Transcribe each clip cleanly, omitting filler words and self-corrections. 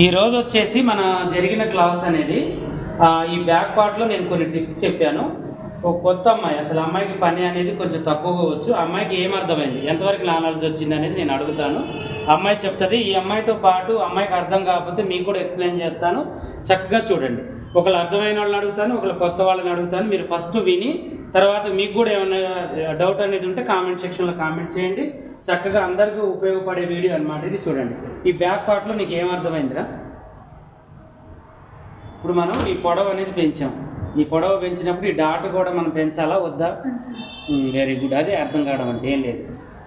ఈ రోజు వచ్చేసి మన జరిగిన క్లాస్ అనేది ఈ బ్యాక్ పార్ట్ లో నేను కొన్ని టిప్స్ చెప్పాను. ఒక కొత్త అమ్మాయి, అసలు అమ్మాయికి పని అనేది కొంచెం తక్కువగా వచ్చు. అమ్మాయికి ఏమర్థమైంది, ఎంతవరకు నాలెడ్జ్ వచ్చింది అనేది నేను అడుగుతాను. అమ్మాయి చెప్తుంది. ఈ అమ్మాయితో పాటు అమ్మాయికి అర్థం కాకపోతే మీకు కూడా ఎక్స్ప్లెయిన్ చేస్తాను. చక్కగా చూడండి. ఒకళ్ళు అర్థమైన వాళ్ళని అడుగుతాను, ఒకళ్ళు కొత్త వాళ్ళని అడుగుతాను. మీరు ఫస్ట్ విని తర్వాత మీకు కూడా ఏమైనా డౌట్ అనేది ఉంటే కామెంట్ సెక్షన్లో కామెంట్ చేయండి. చక్కగా అందరికీ ఉపయోగపడే వీడియో అనమాట ఇది. చూడండి, ఈ బ్యాక్ పార్ట్లో నీకు ఏమర్థమైందిరా? ఇప్పుడు మనం ఈ పొడవు అనేది పెంచాం. ఈ పొడవు పెంచినప్పుడు ఈ డాట్ కూడా మనం పెంచాలా వద్దా? Very good. అదే అర్థం కావడం అంటే ఏం లేదు.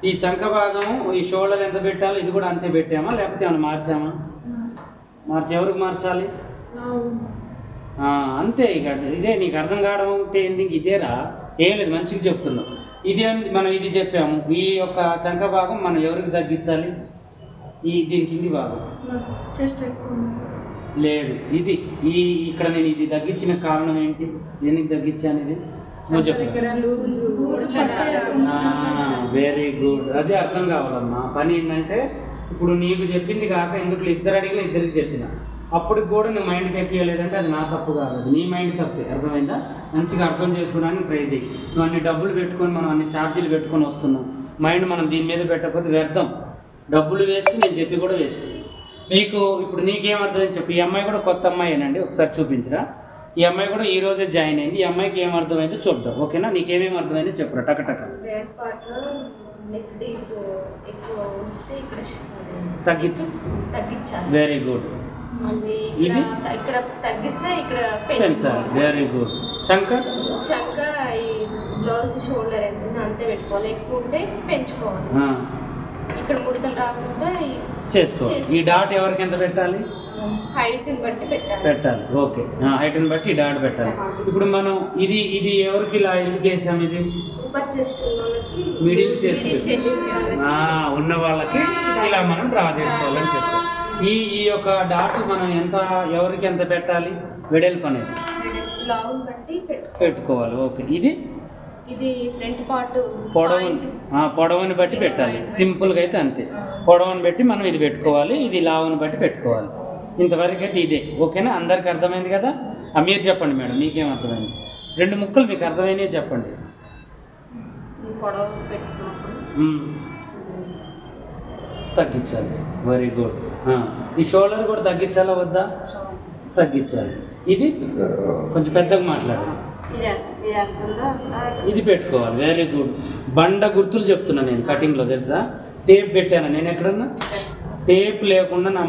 ఈ చంక భాగము, ఈ షోల్డర్ ఎంత పెట్టాలో ఇది కూడా అంతే పెట్టామా, లేకపోతే ఏమైనా మార్చామా? ఎవరికి మార్చాలి? అంతే. ఇక ఇదే నీకు అర్థం కావడం అంటే ఏంది? ఇదేరా, ఏం లేదు, మంచిగా చెప్తున్నావు. ఇదే మనం ఇది చెప్పాము. ఈ యొక్క చంక భాగం మనం ఎవరికి తగ్గించాలి? దీని కింది భాగం లేదు, ఇది ఇక్కడ నేను ఇది తగ్గించిన కారణం ఏంటి? దేనికి తగ్గించాను? ఇది నువ్వు చెప్పు. Very good. అదే అర్థం కావాలమ్మా. పని ఏంటంటే ఇప్పుడు నీకు చెప్పింది కాక ఎందుకు ఇద్దరు అడిగిన ఇద్దరికి చెప్పిన, అప్పటికి కూడా నువ్వు మైండ్కి ఎక్కియలేదంటే అది నా తప్పు కాదు, అది నీ మైండ్ తప్పే. అర్థమైందా? మంచిగా అర్థం చేసుకోవడానికి ట్రై చేయి. నువ్వు అన్ని డబ్బులు పెట్టుకొని మనం అన్ని ఛార్జీలు పెట్టుకొని వస్తున్నాం. మైండ్ మనం దీని మీద పెట్టకపోతే వ్యర్థం. డబ్బులు వేస్ట్, నేను చెప్పి కూడా వేస్ట్. మీకు ఇప్పుడు నీకేం అర్థమైంది చెప్పు. ఈ అమ్మాయి కూడా కొత్త అమ్మాయినండి, ఒకసారి చూపించరా. ఈ అమ్మాయి కూడా ఈ రోజే జాయిన్ అయింది. ఈ అమ్మాయికి ఏం అర్థమైందో చూద్దాం, ఓకేనా? నీకేమేమి అర్థమైందో చెప్పురా టకటక. Very good. ఇది పెంచాలి. Very good. చంక ఈ బ్లౌజ్ షోల్డర్ ఎంత అంతే పెట్టుకోవాలి, ఎక్కువ ఉంటే పెంచుకోవాలి. ఇక్కడ ముడతలు రాకుండా చేసుకోవాలి. ఈ డాట్ ఎవరికి ఎంత పెట్టాలి? హైట్ బట్టి పెట్టాలి. ఓకే, హైట్ ని బట్టి ఈ డాట్ పెట్టాలి. ఇప్పుడు మనం ఇది ఎవరికి ఇలా ఎందుకు వేసాం? ఇది మిడిల్ చెస్ట్ ఉన్న వాళ్ళకి ఇలా మనం డ్రా చేసుకోవాలని చెప్తాం. ఈ యొక్క డాట్ మనం ఎవరికి ఎంత పెట్టాలి? వెడల్పు అనేది పెట్టుకోవాలి. ఓకే, ఇది ఫ్రంట్ పార్ట్ పొడవుని బట్టి పెట్టాలి. సింపుల్గా అయితే అంతే. పొడవుని బట్టి మనం ఇది పెట్టుకోవాలి, ఇది లావుని బట్టి పెట్టుకోవాలి. ఇంతవరకు అయితే ఇదే, ఓకేనా? అందరికి అర్థమైంది కదా? మీరు చెప్పండి మేడం, మీకేం అర్థమైంది? 2 ముక్కలు మీకు అర్థమైనవి చెప్పండి. తగ్గించాలి. Very good. ఈ షోల్డర్ కూడా తగ్గించాలా వద్దా? తగ్గించాలి. ఇది కొంచెం పెద్దగా మాట్లాడాలి. ఇది పెట్టుకోవాలి. Very good. బండ గుర్తులు చెప్తున్నా నేను కటింగ్లో, తెలుసా? టేప్ పెట్టాను నేను. ఎక్కడన్నా టేప్ లేకుండా నా